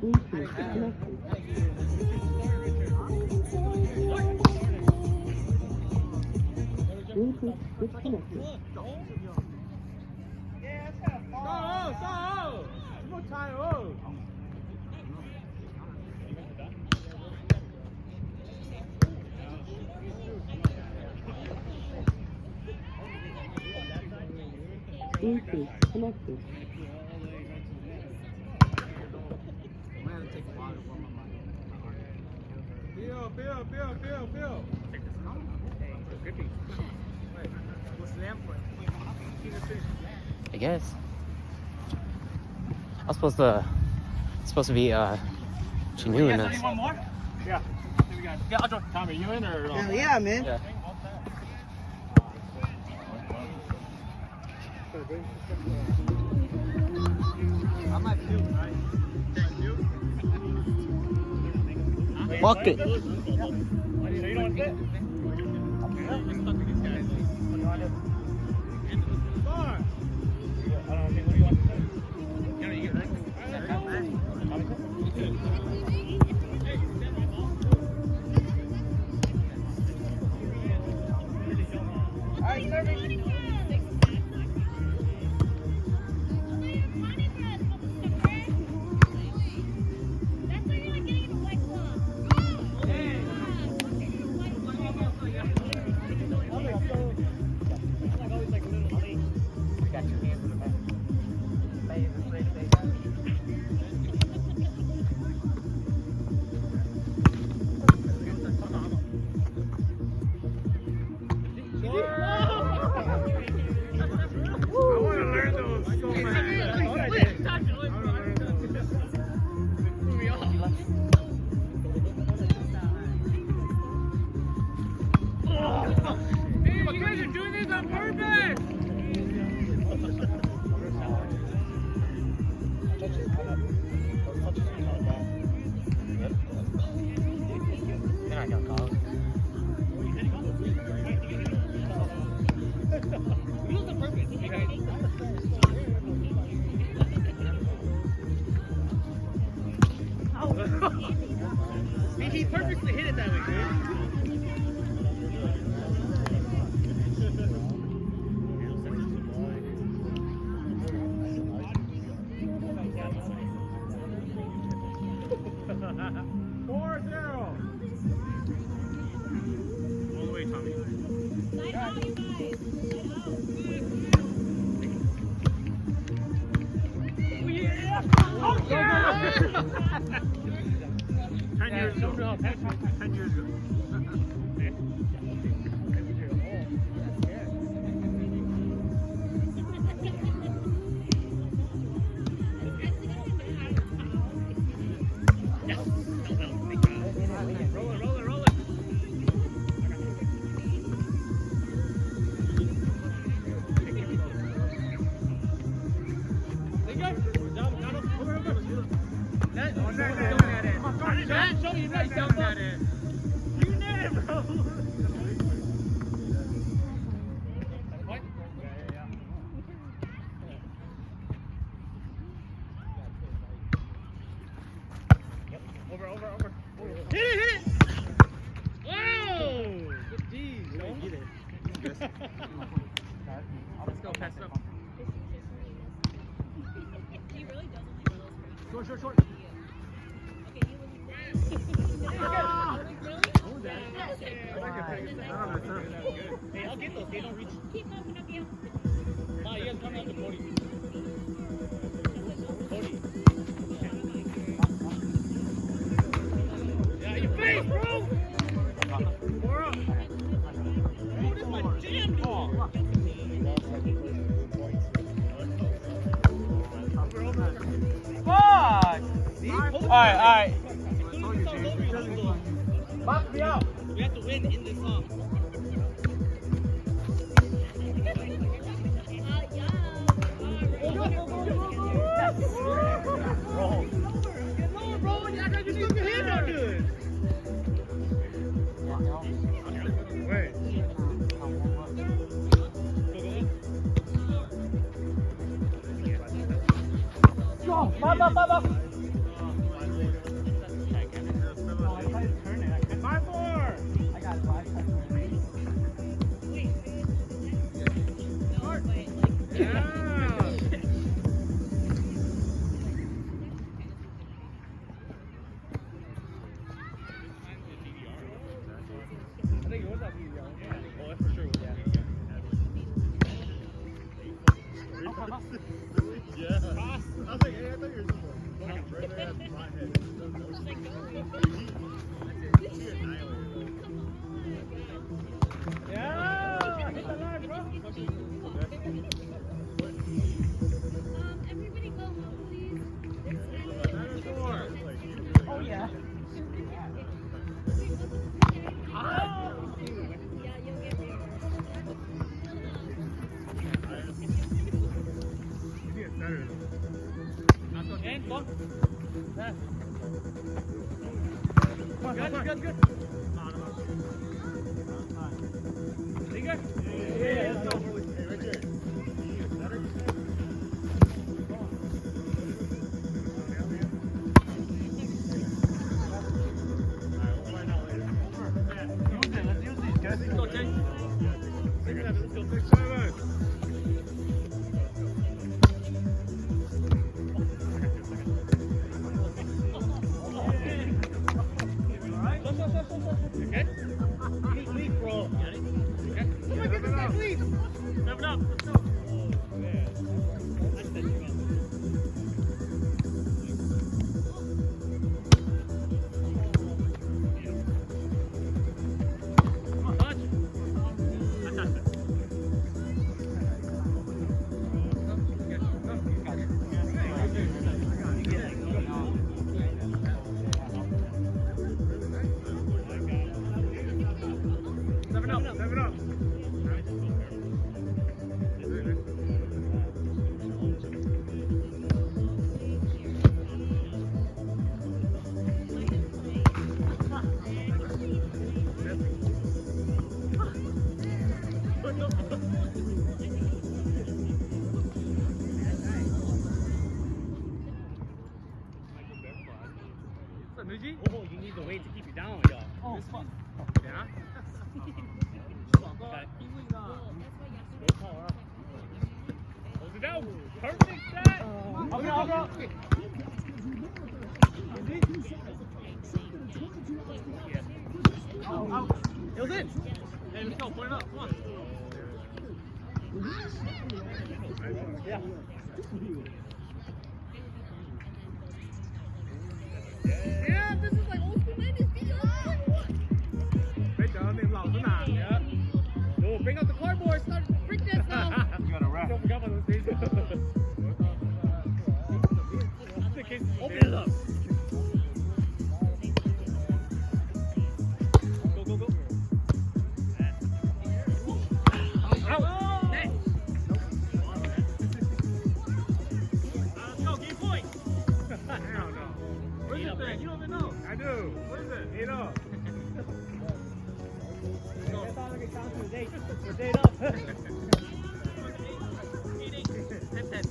Bluetooth connected. Bluetooth disconnected. Bluetooth connected. Bill. What's the name for it? I guess. I was supposed to be she knew in us. One more? Yeah. Yeah, I'll join. Tommy, you in or? Hell yeah, man. Yeah. I might feel right. Fuck it. So you don't want to sit? He purposely hit it that way, dude. All the way, Tommy. Light out, you guys. Oh, yeah! 10 years ago. 10 years ago. Roll it. Show me nice down that end. You did it, bro. What? Yeah. Yep. Over. Hit it! Whoa! Good D. Get it. Let's go, pass it up. He really doesn't like those. Short. Hey, I'll get those. They don't reach. Keep moving up here. Ma, you guys come out to 40. 40. Yeah, your face, bro! More up. Bro, this is my jam, dude. Fuck! Alright. Box me out. We have to win in this song. Roll. Get lower, bro. You act like you need your hand out good. Wait. Go. Bop. Good, good, good. Finger? Yeah, let's go. Hey, right there. Better? Oh, you need the weight to keep you down, y'all. Oh, fuck. Yeah? Hold it down. Perfect set. I'll go. Out. It was in. Hey, let's go. Point it up. Come on. Yeah. Yeah, this is like old school ladies. Right down in Laos. Yeah. No, bring out the cardboard. Start freak dance now. You gotta rap. Don't forget about those days. Open it up. Go, go, go. Out. Next. Let's go. Game point. I don't know. What is it then? You don't even know. I do. What is it? 8-0. That's all I can count to the date. The date up. 10-10.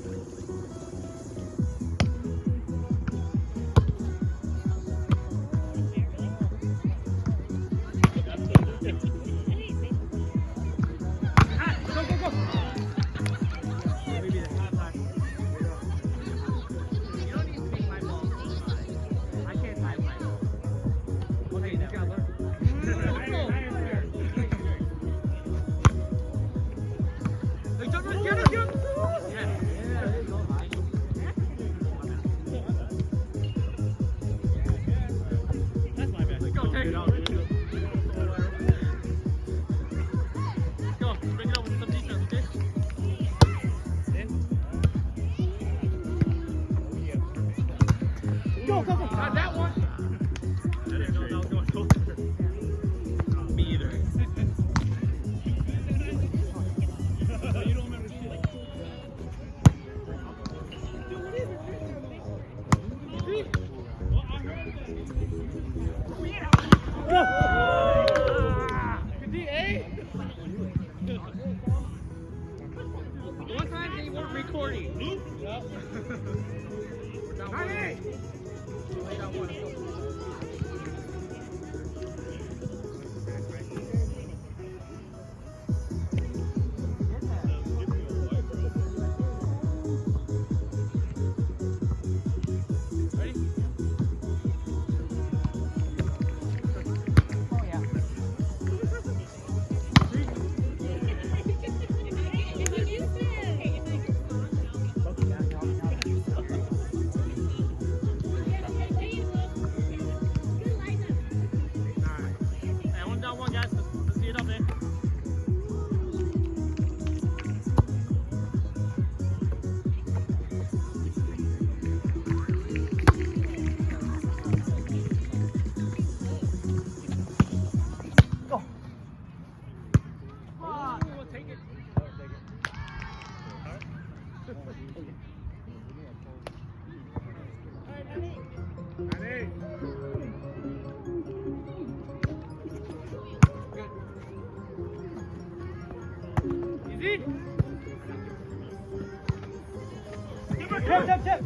Chip.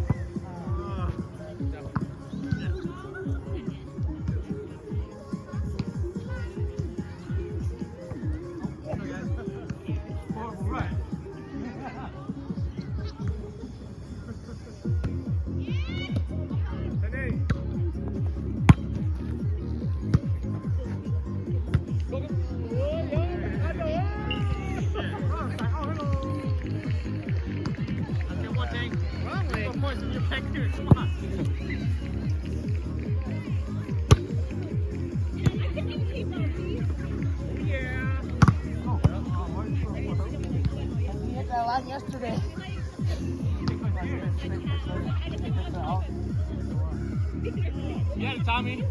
Yesterday. Yeah, Tommy.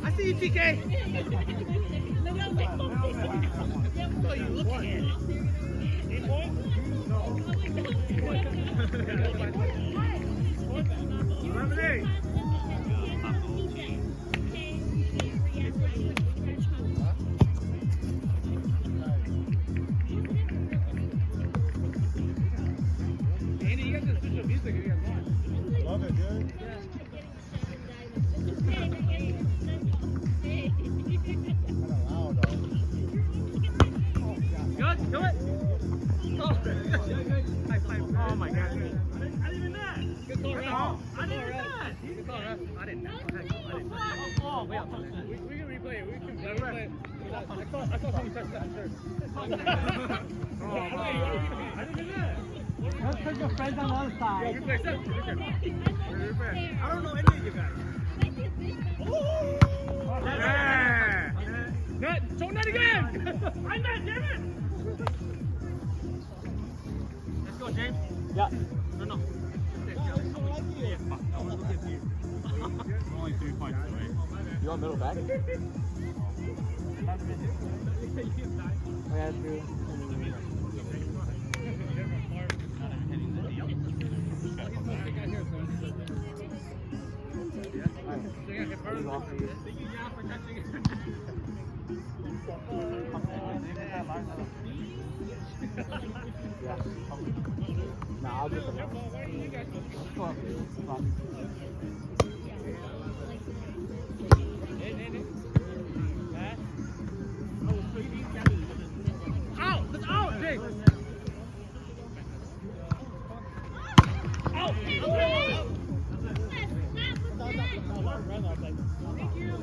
I see you, TK. Oh, you looking at it. Lemonade. Andy, you got the official music if you guys want. Love it, dude. Good, do it. Oh, high five. Oh my God. I didn't even that. Good call, Ref. I didn't even that. Good call, Ref. I didn't. Oh, wait, we can replay it. We can replay it. I saw somebody touch that shirt. Oh, I didn't even that. Let's put your friends on the other side. Replay, I don't know any of you guys. Yeah. Net, show net again. I'm net, damn it. Let's go, James. Yeah. No. Only 3 points away. You want middle back? Nah, I'll get the Out! That's out, James! Out! Thank you!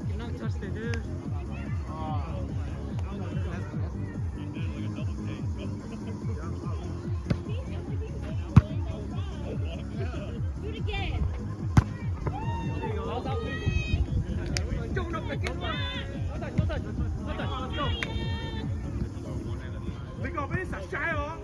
You're not touched it, dude. Do it again. There you go. That was out, please. Don't up the kick. No touch. Let's go. Let's go, baby. 傻trái哦。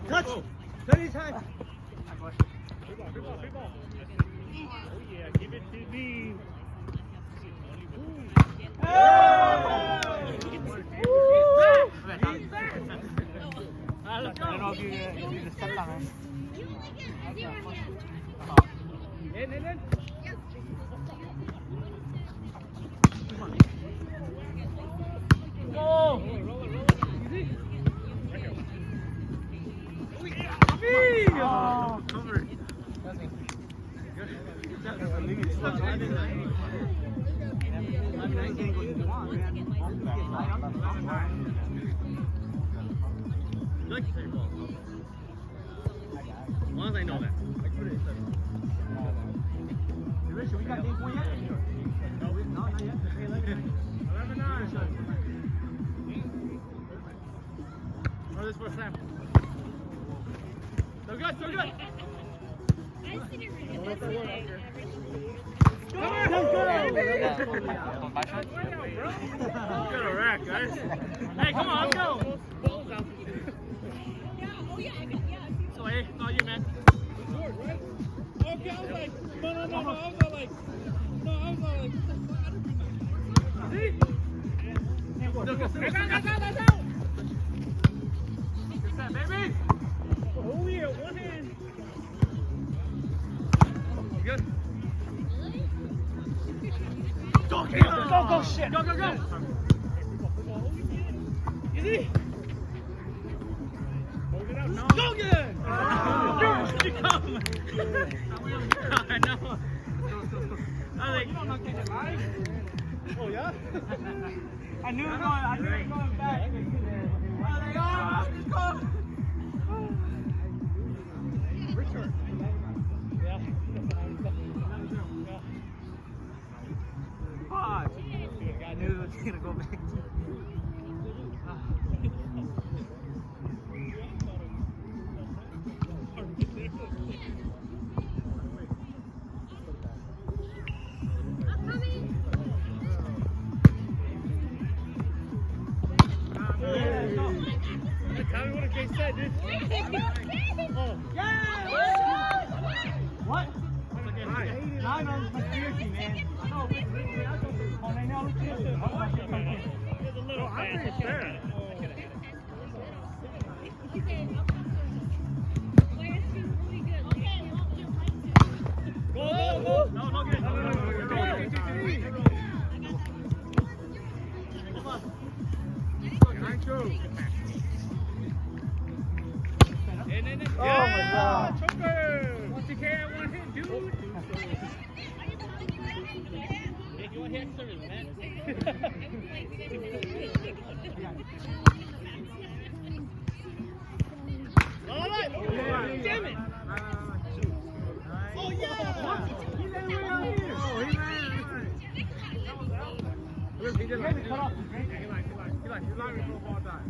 touch. Anytime. Free ball. Oh yeah, give it to me. I don't know if you just stepped on him. In. Oh! Easy. Oh, covered. Like the same ball. know that. Should we got game point yet? No, not yet. 11-9. Throw this for a slam. So good, so good. I see it right. That's okay. Good a rack, guys. Hey, come on, let's go. Oh yeah, I got So, hey, it's all you, man. Okay, I was like, no, I was not like, See? Look, that's out. Good set, baby. oh yeah, one hand. Good. Go, shit. Go, go, go. Easy. Hold it out, no. Go again. You come. I know. I think. Oh yeah? I knew it was going back. Let's go. Richard. Yeah. Fuck. I knew it was going to go back. Tell me what a case said, dude. What? Nine on conspiracy, man. I know. Oh, they know. It was a little fast. Go, go, go. No, no, good. No, Oh my God. Choker. Once you carry one hit, dude. If you want to hit service, man. All right. Damn it. Oh, yeah. He ran way out here. Oh, he ran. He did like cut off the drink. He like no ball die.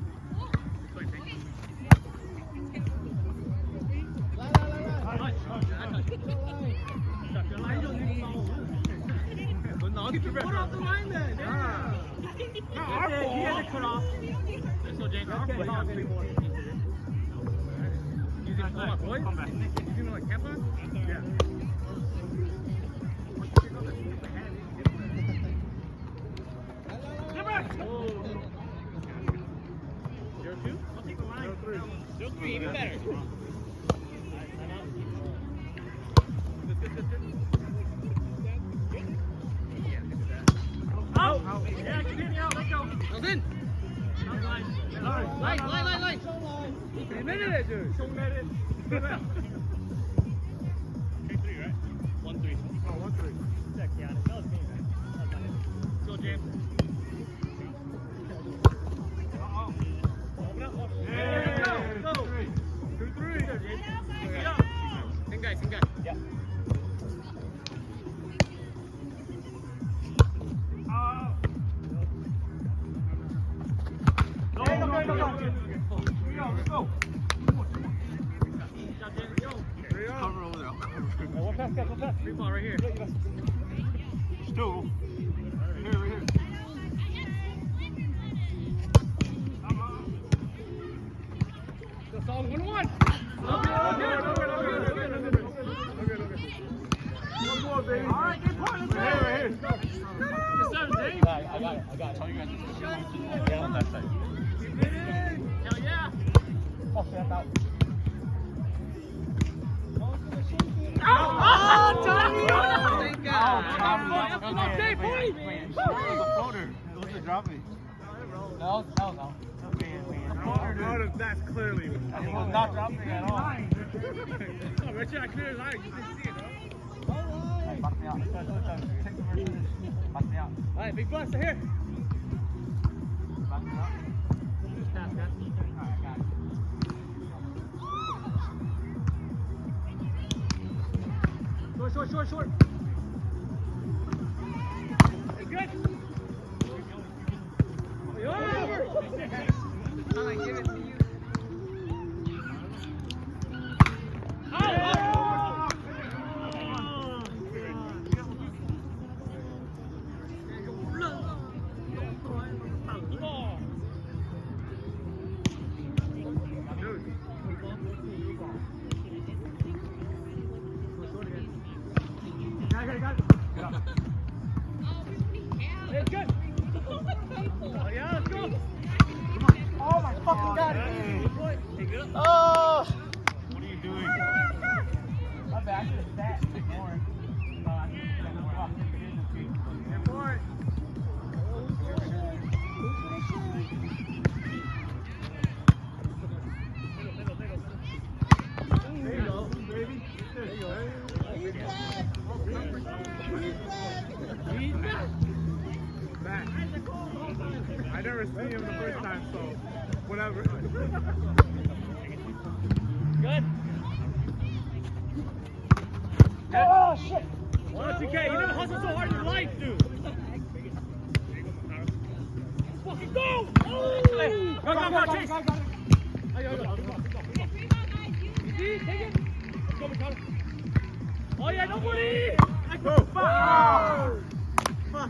Put off the line then. Yeah. He had to cut off. So James, use him for my boys? Use him like Kempa? Yeah. Still three, even better. Out! Yeah, continue out. Let's go. Goes in. Light. He admitted it, dude. Take three, right? 1-3. Oh, 1-3. That was me, right? That was my head. Let's go, James. Open up. Yeah, go. 2-3. Same guy. Yeah. No. Let's go. Cover over there. One pass, guys, one pass. Free ball right here. Still. Right here. That's all 1-1. Okay. One more, baby. All right, good point. Let's go. Right here. Good serve, James. I got it. Tell you guys. Yeah, on that side. Hell yeah. Oh, snap out. Thank God. Come on, Dave, boy. It was a floater. It was a drop it. No. That's clearly. It was not dropping at all. Richard, I clear his eyes. You didn't see it, bro. Back me out. Take the versus. Back me out. All right, big blaster here. Back me out. Just pass, guys. All right, I got it. Short. Good. I never seen him the first time, so whatever. Good. Oh, shit. Well, that's okay. You never hustle so hard in your life, dude. Fucking go! Oh! Go, Chase! Easy, take it. Let's go, Mikado. Oh, yeah, nobody! Go! Fuck!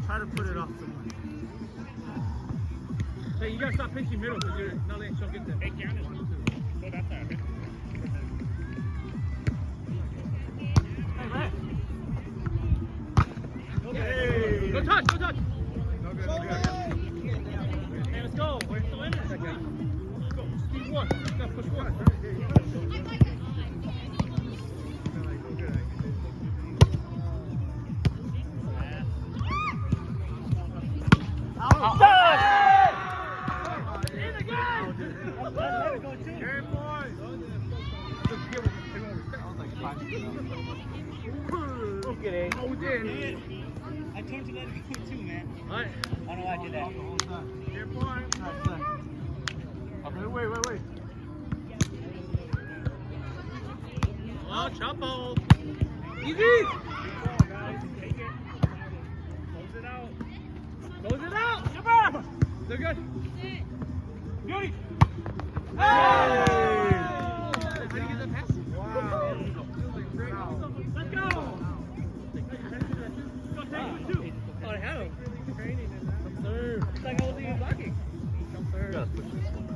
Try to put it off someone. Hey, you gotta stop pinching middle because you're not letting Sean get there. Hey, Karen is too. Go that side, man. Hey, go touch! No good. Hey, let's go. We're still in it. Let's go. Speed one. Gotta push one. I told you to let it go too, man. Alright. I don't know why I did that. Okay, wait. Oh, Chapo. Easy. Take it. Close it out. Super. They're good. Beauty. Hey! How do you get that pass? Wow. Let's go. Oh, I had him. Come third. It's like I wasn't even blocking. Come third. You gotta push this one.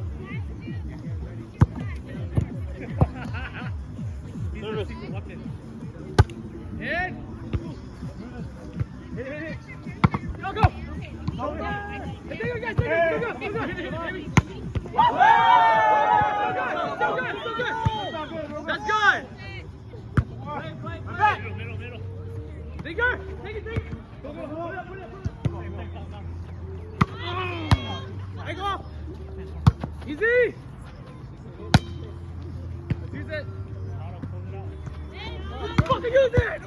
He's the secret weapon. Hit! Hit. Go! Hey, there you guys, go! Baby. Still good. That's good. Middle. Digger, take it. Go. Put it up. I go. Easy. Let's use it. Let's fucking use it.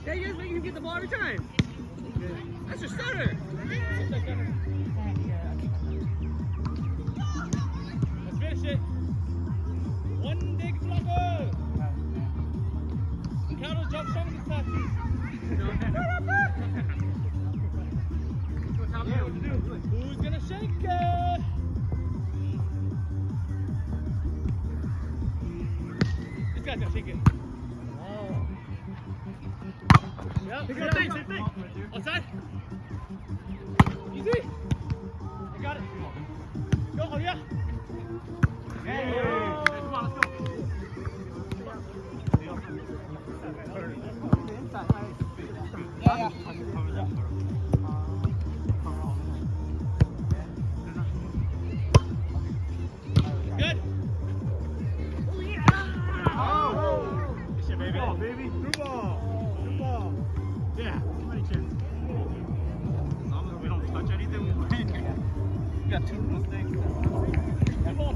Yeah, you guys making him get the ball every time. That's your starter. Let's finish it. One big flopper. Count jump strong this time, Who's gonna shake it? This guy's gonna shake it. Oh. Yep. Same thing. Outside. Easy. I got it. Go. Oh yeah. Hey. Come on, let's go. Good. Oh! Good shit, baby. Baby. Through ball. Yeah. Money chance. As long as we don't touch anything, we win. We got two mistakes. Good ball.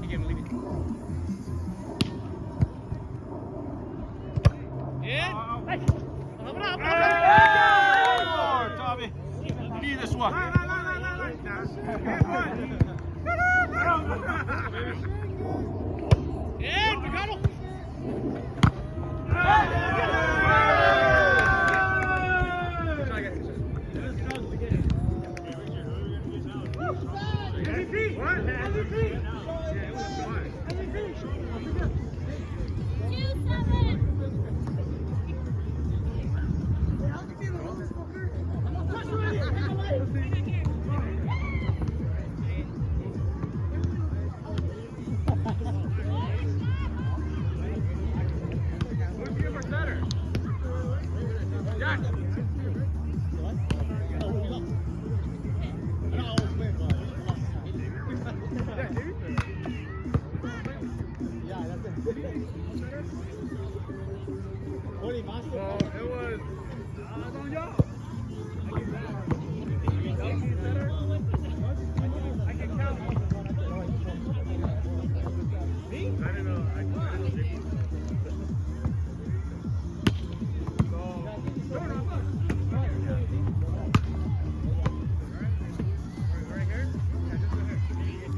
He gave him leave it. Yeah. Hey. Oh, Tommy. Need this one. It was. Don't y'all.